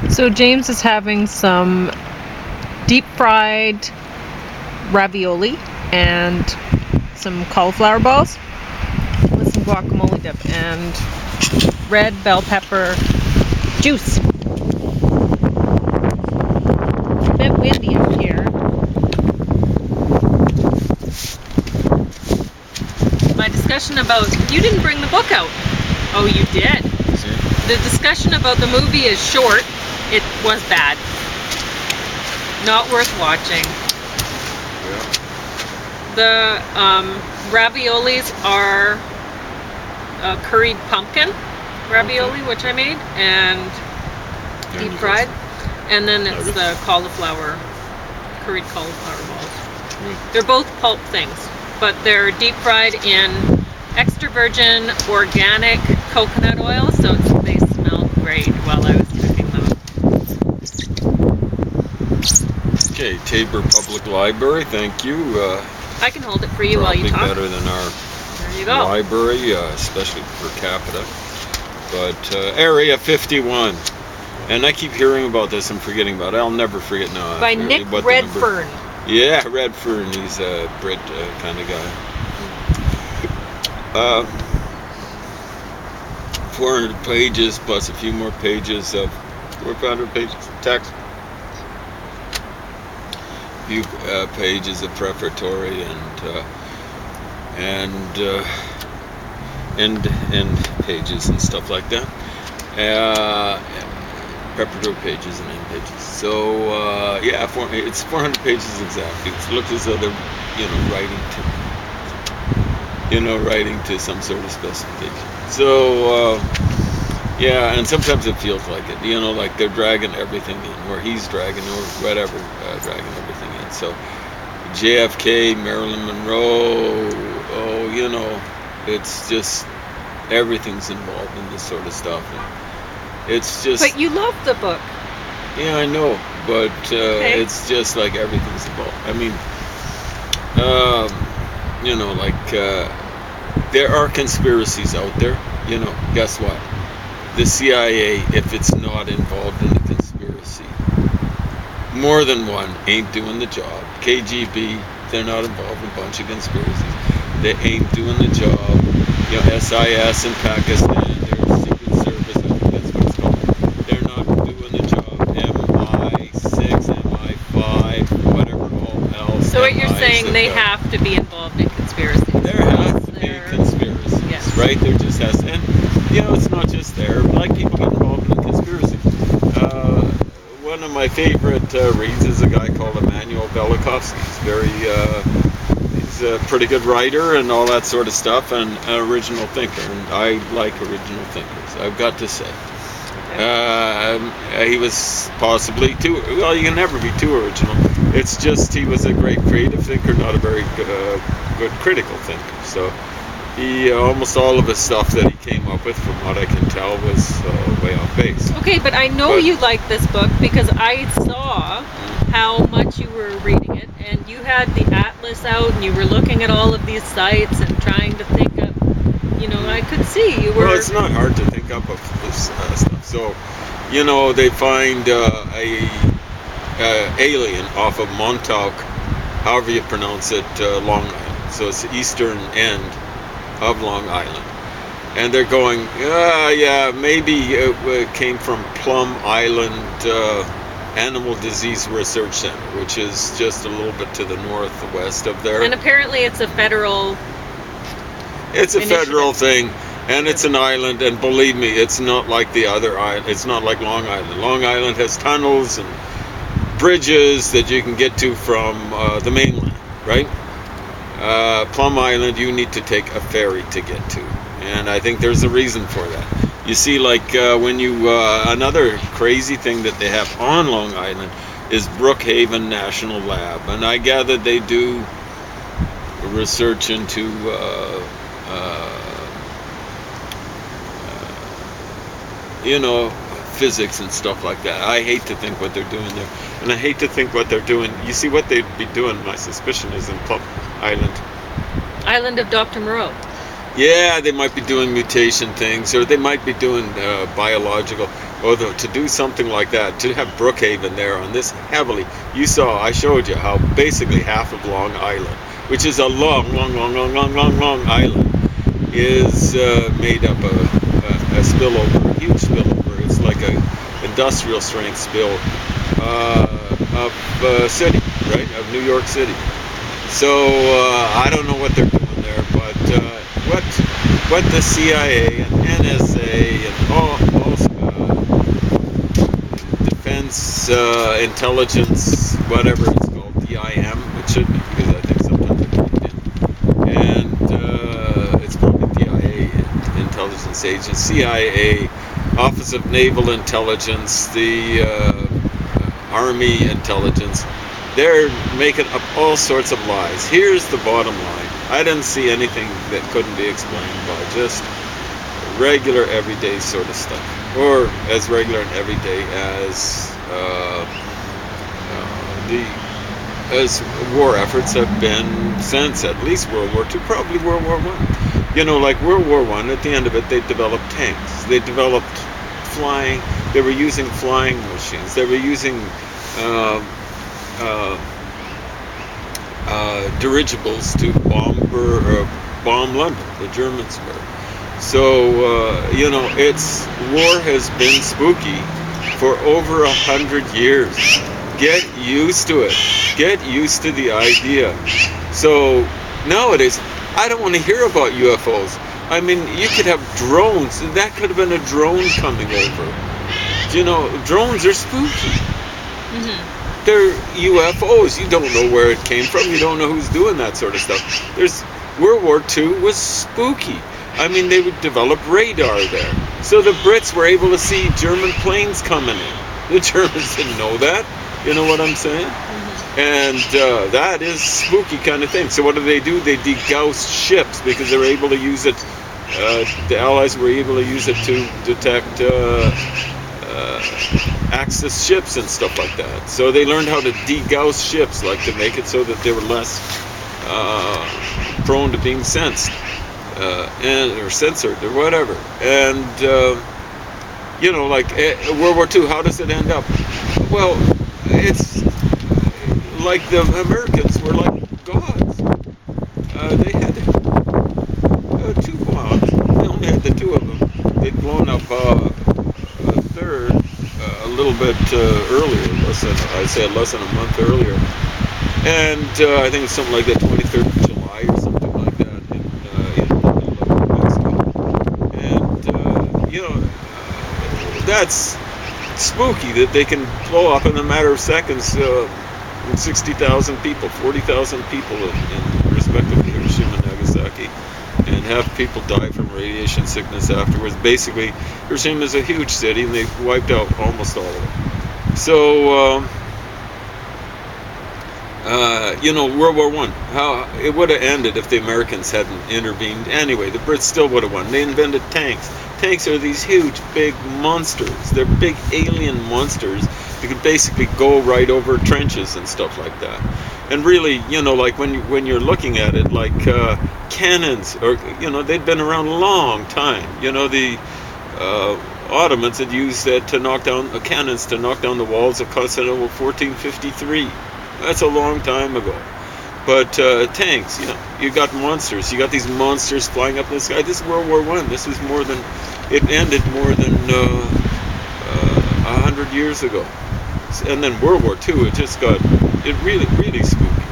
So James is having some deep fried ravioli and some cauliflower balls with some guacamole dip and red bell pepper juice. It's a bit windy out here. My discussion about... You didn't bring the book out. Oh, you did? The discussion about the movie is short. It was bad. Not worth watching. Yeah. The raviolis are curried pumpkin ravioli, which I made, and deep fried. And then it's the cauliflower, curried cauliflower balls. They're both pulp things, but they're deep fried in extra virgin organic coconut oil, so they smell great while I was cooking them. Okay, Tabor Public Library, thank you. I can hold it for you while you talk. Probably better than our There you go. library, especially per capita. But Area 51. And I keep hearing about this and forgetting about it. I'll never forget now. By Nick Redfern. Yeah, Redfern. He's a Brit kind of guy. 400 pages plus a few more pages of 400 pages of text. A few pages of prefatory and end pages and stuff like that. Preparatory pages and end pages. So yeah, it's 400 pages exactly. It looks as though they're writing to some sort of specification. So yeah, and sometimes it feels like it. Like they're dragging everything in, or he's dragging, or whatever, dragging everything in. So JFK, Marilyn Monroe. It's just everything's involved in this sort of stuff. And it's just. But you love the book. Yeah, I know, but Okay. It's just like everything's involved. I mean, there are conspiracies out there. Guess what? The CIA, if it's not involved in a conspiracy, more than one ain't doing the job. KGB, they're not involved in a bunch of conspiracies. They ain't doing the job. SIS in Pakistan, their Secret Service, I think that's what it's called. They're not doing the job. MI6, MI5, whatever all else. So what you're saying, they have to be involved in conspiracies. There has to be conspiracies, yes. right? There just has to. And, it's not just there. Black people get involved in conspiracies. One of my favorite reads is a guy called Immanuel Velikovsky. He's a pretty good writer and all that sort of stuff, and an original thinker. And I like original thinkers, I've got to say. He was possibly too. Well, you can never be too original. It's just he was a great creative thinker, not a very good critical thinker. So he almost all of his stuff that he came up with, from what I can tell, was way off base. Okay, but I know you like this book because I saw how much you were reading it, and you had the atlas out, and you were looking at all of these sites and trying to think of. I could see you were. Well, it's not hard to think up of this stuff. So, they find a alien off of Montauk, however you pronounce it, Long Island. So it's the eastern end of Long Island. And they're going, maybe it came from Plum Island Animal Disease Research Center, which is just a little bit to the northwest of there. And apparently it's a federal... It's a federal thing, and it's an island, and believe me, it's not like the other island. It's not like Long Island. Long Island has tunnels and bridges that you can get to from the mainland, right? Plum Island, you need to take a ferry to get to, and I think there's a reason for that. You see, when you another crazy thing that they have on Long Island is Brookhaven National Lab, and I gather they do research into physics and stuff like that. I hate to think what they're doing there, and I hate to think what they're doing. You see, what they'd be doing, my suspicion is in Plum Island. Island of Dr. Moreau. Yeah, they might be doing mutation things, or they might be doing biological. Although to do something like that, to have Brookhaven there on this heavily, I showed you how basically half of Long Island, which is a long island, is made up a spillover, a huge spillover. It's like a industrial strength spill of city, right, of New York City. So I don't know what they're doing there, but what the CIA and NSA and all defense intelligence, whatever it's called, DIM, it should be, because I think sometimes it's in, and it's probably DIA, intelligence agents, CIA, Office of Naval Intelligence, the Army Intelligence. They're making up all sorts of lies. Here's the bottom line. I didn't see anything that couldn't be explained by just regular, everyday sort of stuff. Or as regular and everyday as as war efforts have been since at least World War II, probably World War I. You know, like World War I, at the end of it, they developed tanks. They developed flying. They were using flying machines. They were using dirigibles to bomb London. The Germans were. So war has been spooky for over 100 years. Get used to it. Get used to the idea. So nowadays, I don't want to hear about UFOs. I mean, you could have drones. That could have been a drone coming over. You know, drones are spooky. Mm-hmm. They're UFOs. You don't know where it came from. You don't know who's doing that sort of stuff. World War II was spooky. I mean, they would develop radar there. So the Brits were able to see German planes coming in. The Germans didn't know that. You know what I'm saying? Mm-hmm. And that is spooky kind of thing. So what do? They degaussed ships because they were able to use it. The Allies were able to use it to detect Axis ships and stuff like that. So they learned how to degauss ships, like to make it so that they were less prone to being sensed or censored or whatever. And like World War II, how does it end up? Well, it's like the Americans were like gods. They had two bombs. They only had the two of them. They'd blown up a third a little bit earlier, less than a month earlier. And I think it's something like the 23rd of July or something like that in Mexico. And that's spooky that they can blow up in a matter of seconds 60,000 people, 40,000 people in respectively Hiroshima and Nagasaki, and have people die from radiation sickness afterwards. Basically, Hiroshima is a huge city, and they've wiped out almost all of it. So, World War I, how it would have ended if the Americans hadn't intervened. Anyway, the Brits still would have won. They invented tanks. Tanks are these huge, big monsters. They're big alien monsters. You could basically go right over trenches and stuff like that. And really, like when you're looking at it, like cannons, or they'd been around a long time. The Ottomans had used that to knock down cannons to knock down the walls of Constantinople, 1453. That's a long time ago. But tanks, you got monsters. You got these monsters flying up in the sky. This is World War I. This is it ended more than 100 years ago. And then World War II, it really, really spooky.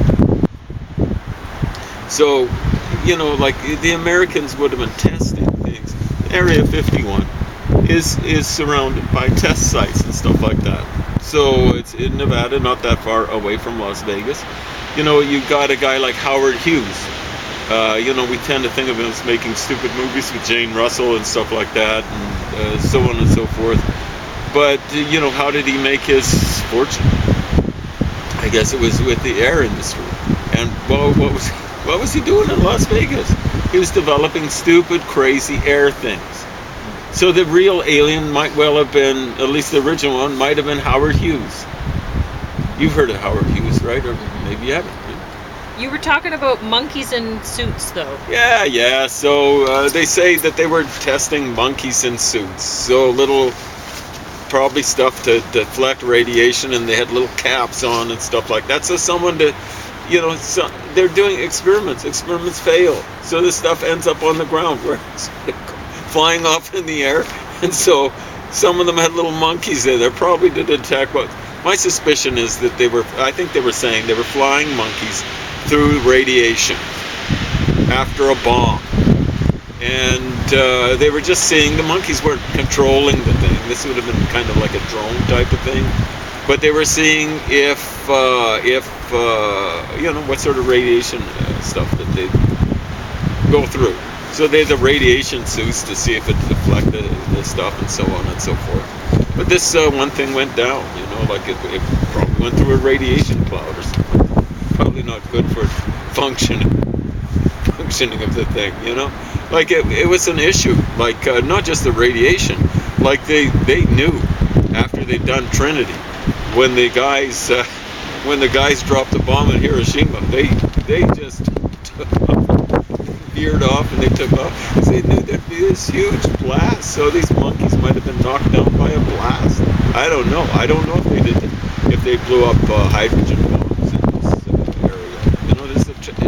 So, like the Americans would have been testing things. Area 51 is surrounded by test sites and stuff like that. So it's in Nevada, not that far away from Las Vegas. You got a guy like Howard Hughes. We tend to think of him as making stupid movies with Jane Russell and stuff like that, and so on and so forth. But, how did he make his fortune? I guess it was with the air industry. And what was he doing in Las Vegas? He was developing stupid, crazy air things. So the real alien might well have been, at least the original one, might have been Howard Hughes. You've heard of Howard Hughes, right? Or maybe you haven't. You were talking about monkeys in suits, though. Yeah. So they say that they were testing monkeys in suits. So little probably stuff to deflect radiation, and they had little caps on and stuff like that. So someone to, so they're doing experiments. Experiments fail, so this stuff ends up on the ground where it's flying off in the air. And so some of them had little monkeys in there, probably to detect what. My suspicion is that I think they were saying they were flying monkeys through radiation after a bomb. And they were just seeing, the monkeys weren't controlling the thing. This would have been kind of like a drone type of thing. But they were seeing if what sort of radiation stuff that they go through. So they had the radiation suits to see if it deflected the stuff and so on and so forth. But this one thing went down, like it probably went through a radiation cloud or something. Probably not good for functioning of the thing, Like it was an issue, like not just the radiation, like they knew after they'd done Trinity, when the guys dropped the bomb in Hiroshima, they just veered off and they took off because they knew there'd be this huge blast. So these monkeys might have been knocked down by a blast. I don't know if they blew up hydrogen bombs in this area.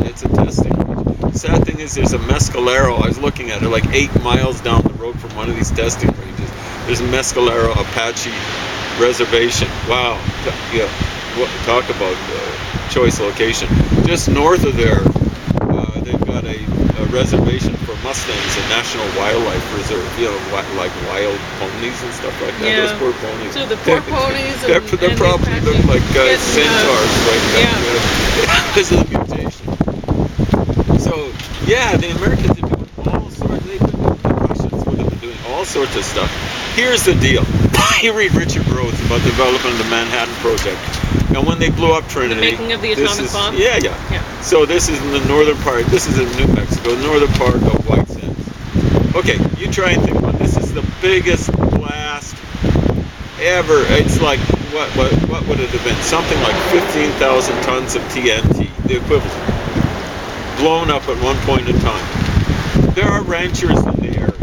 It's a testing. The sad thing is there's a Mescalero. I was looking at it, like 8 miles down the road from one of these testing ranges. There's a Mescalero Apache reservation. Wow. Yeah. Talk about choice location. Just north of there, they've got a reservation for mustangs, a national wildlife reserve. Like wild ponies and stuff like that. Yeah. Those poor ponies. So the poor ponies. They probably look like centaurs right now. Yeah. Because of the mutation. So yeah, the Americans are doing all sorts. The Russians would have been doing all sorts of stuff. Here's the deal. You read Richard Rhodes about the development of the Manhattan Project, and when they blew up Trinity, the making of the atomic bomb. Yeah. So this is in the northern part. This is in New Mexico, northern part of White Sands. Okay, you try and think about it. This is the biggest blast ever. It's like what would it have been? Something like 15,000 tons of TNT, the equivalent, blown up at one point in time. There are ranchers in the area.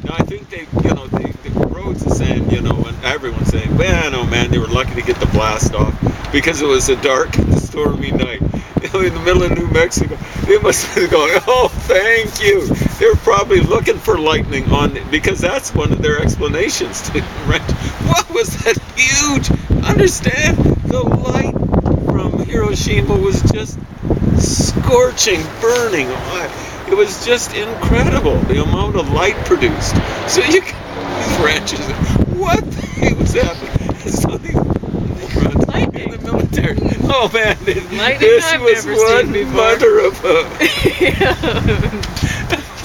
Now I think the Rhodes is saying, and everyone's saying, man, oh man, they were lucky to get the blast off because it was a dark, stormy night. In the middle of New Mexico, they must have been going, oh, thank you. They were probably looking for lightning because that's one of their explanations to rent. What was that huge? Understand, the light from Hiroshima was just scorching, burning. It was just incredible, the amount of light produced. So these ranchers, what was happening? So these in the military. Oh man, this was one mother of a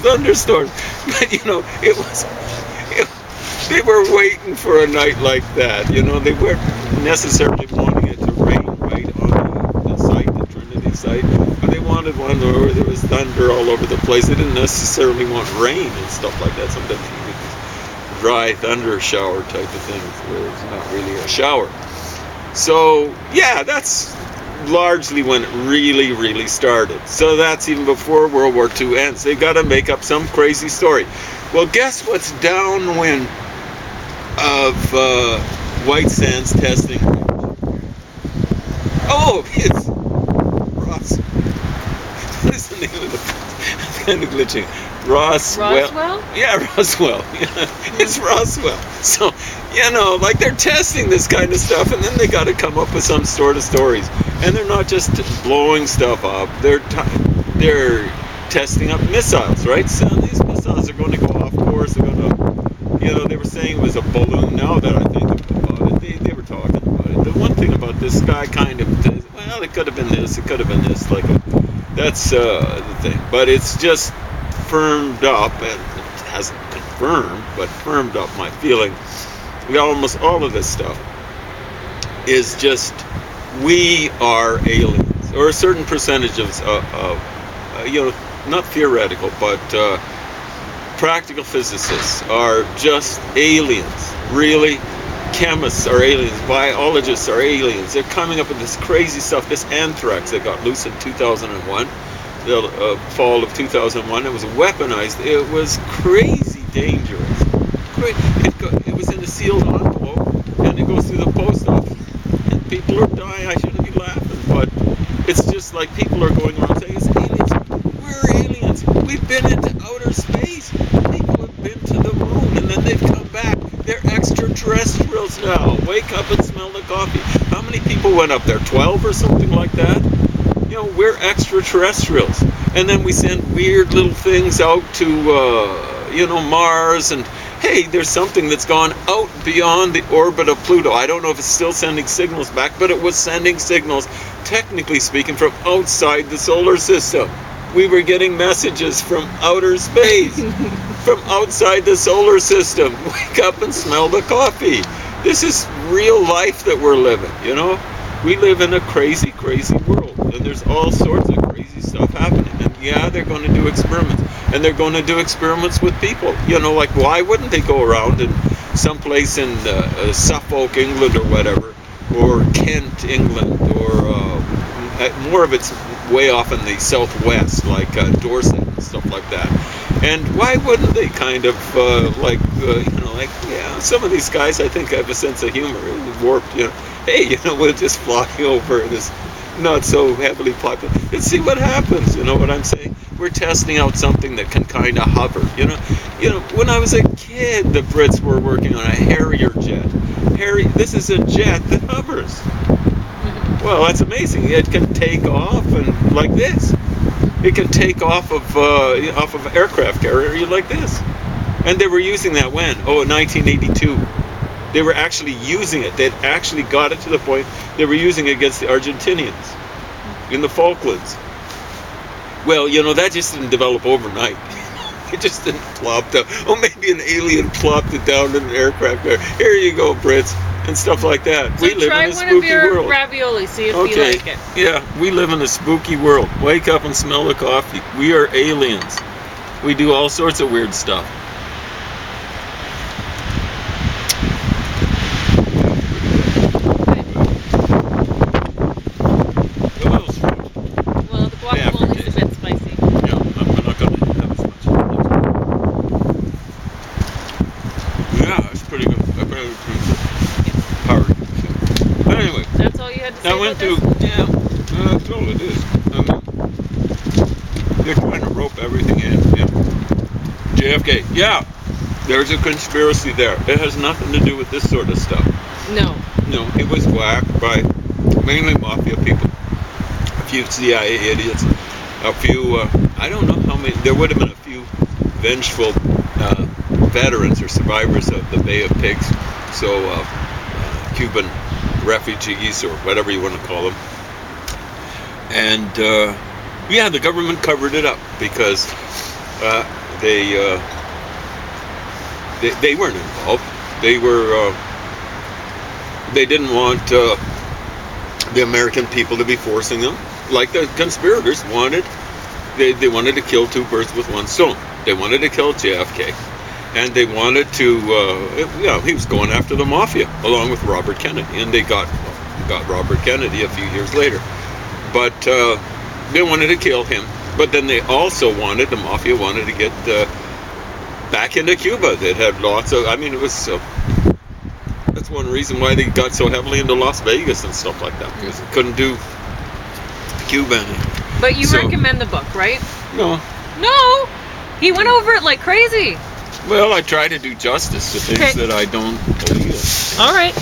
thunderstorm. But they were waiting for a night like that. They weren't necessarily wanting it to rain right on the site, the Trinity site, but they wanted one where there was thunder all over the place. They didn't necessarily want rain and stuff like that. Sometimes you get this dry thunder shower type of thing where it's not really a shower. So yeah, that's largely when it really, really started. So that's even before World War II ends. They've got to make up some crazy story. Well, guess what's downwind of White Sands testing range? Oh, it's Ross. What is the name of the place? I'm kind of glitching. Roswell? Yeah, Roswell. It's Roswell. So, like they're testing this kind of stuff, and then they got to come up with some sort of stories. And they're not just blowing stuff up. They're testing up missiles, right? So these missiles are going to go off course. They're going to, they were saying it was a balloon. Now that I think about it, they were talking about it. The one thing about this guy it could have been this, it could have been this. That's the thing. But it's just firmed up, and it hasn't confirmed, but firmed up my feeling. Almost all of this stuff is just, we are aliens, or a certain percentage of not theoretical, but practical physicists are just aliens. Really, chemists are aliens, biologists are aliens. They're coming up with this crazy stuff. This anthrax that got loose in 2001, the fall of 2001, it was weaponized. It was crazy dangerous. It was in a sealed envelope. when it goes through the post office. And people are dying. I shouldn't be laughing, but it's just like people are going around saying, it's aliens. We're aliens. We've been into outer space. People have been to the moon, and then they've come back. They're extraterrestrials now. Wake up and smell the coffee. How many people went up there? 12 or something like that? You know, we're extraterrestrials. And then we send weird little things out to, Mars. And, hey, there's something that's gone out beyond the orbit of Pluto. I don't know if it's still sending signals back, but it was sending signals, technically speaking, from outside the solar system. We were getting messages from outer space, from outside the solar system. Wake up and smell the coffee. This is real life that we're living, you know? We live in a crazy, crazy world, and there's all sorts of crazy stuff happening. And yeah, they're going to do experiments, and they're going to do experiments with people. You know, like, why wouldn't they go around in someplace in Suffolk, England, or whatever, or Kent, England, or more of it's way off in the southwest, like Dorset and stuff like that. And why wouldn't they kind of, some of these guys, I think, have a sense of humor, warped, hey, we'll just fly over this not so heavily populated and see what happens, you know what I'm saying? We're testing out something that can kind of hover, when I was a kid, the Brits were working on a Harrier jet. This is a jet that hovers. Well, that's amazing. It can take off and like this. It can take off of aircraft carrier like this. And they were using that when? Oh, in 1982. They were actually using it. They'd actually got it to the point they were using it against the Argentinians in the Falklands. Well, that just didn't develop overnight. It just didn't plop down. Oh, maybe an alien plopped it down in an aircraft carrier. Here you go, Brits. And stuff like that. So we live try in a one spooky of your world. ravioli, see if you like it. Yeah, we live in a spooky world. Wake up and smell the coffee. We are aliens. We do all sorts of weird stuff. Well, the guacamole is a bit spicy. Yeah, I'm not going to have as much. Yeah, it's pretty good. Hard. But anyway, that's all you had to say. I went to, that's all it is. They're trying to rope everything in. Yeah. JFK. Yeah, there's a conspiracy there. It has nothing to do with this sort of stuff. No. No, it was whacked by mainly mafia people. A few CIA idiots. A few, I don't know how many, there would have been a few vengeful veterans or survivors of the Bay of Pigs. So, Cuban refugees or whatever you want to call them. And the government covered it up because they weren't involved. They didn't want the American people to be forcing them, like the conspirators wanted. They wanted to kill two birds with one stone. They wanted to kill JFK. And they wanted to, he was going after the mafia along with Robert Kennedy, and they got Robert Kennedy a few years later. But they wanted to kill him. But then they also the mafia wanted to get back into Cuba. They'd had lots of, it was, that's one reason why they got so heavily into Las Vegas and stuff like that, because they couldn't do Cuba anymore. But you recommend the book, right? No. No! He went over it like crazy. Well, I try to do justice to things that I don't believe in. All right.